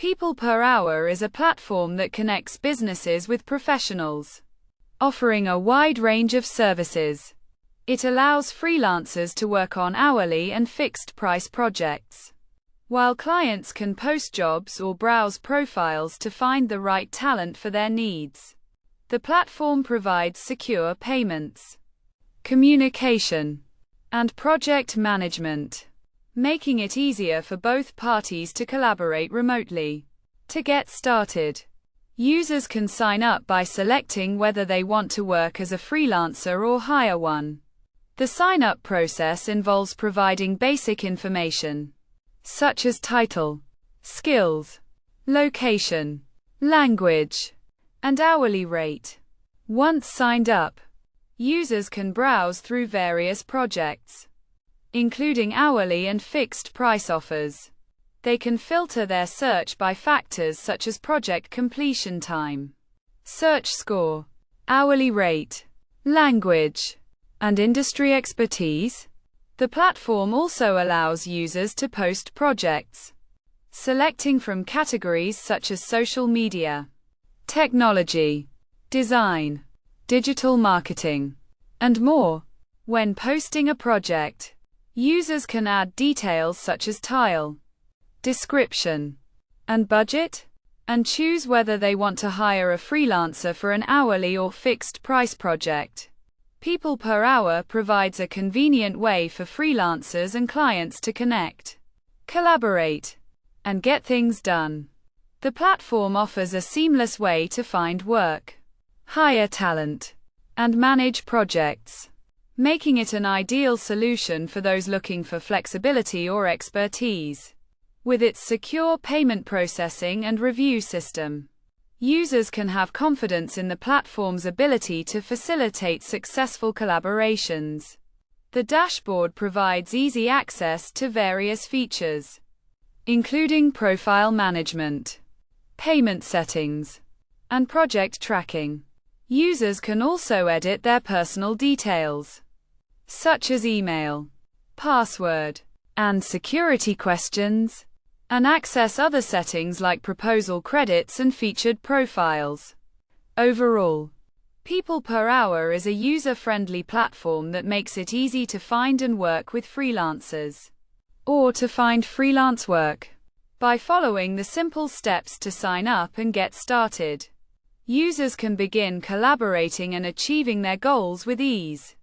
PeoplePerHour is a platform that connects businesses with professionals, offering a wide range of services. It allows freelancers to work on hourly and fixed-price projects, while clients can post jobs or browse profiles to find the right talent for their needs. The platform provides secure payments, communication, and project management, making it easier for both parties to collaborate remotely. To get started, users can sign up by selecting whether they want to work as a freelancer or hire one. The sign-up process involves providing basic information, such as title, skills, location, language, and hourly rate. Once signed up, users can browse through various projects, including hourly and fixed price offers. They can filter their search by factors such as project completion time, search score, hourly rate, language, and industry expertise. The platform also allows users to post projects, selecting from categories such as social media, technology, design, digital marketing, and more. When posting a project, users can add details such as tile, description, and budget, and choose whether they want to hire a freelancer for an hourly or fixed price project. PeoplePerHour provides a convenient way for freelancers and clients to connect, collaborate, and get things done. The platform offers a seamless way to find work, hire talent, and manage projects, making it an ideal solution for those looking for flexibility or expertise. With its secure payment processing and review system, users can have confidence in the platform's ability to facilitate successful collaborations. The dashboard provides easy access to various features, including profile management, payment settings, and project tracking. Users can also edit their personal details, such as email, password, and security questions, and access other settings like proposal credits and featured profiles. Overall, PeoplePerHour is a user-friendly platform that makes it easy to find and work with freelancers, or to find freelance work. By following the simple steps to sign up and get started, users can begin collaborating and achieving their goals with ease.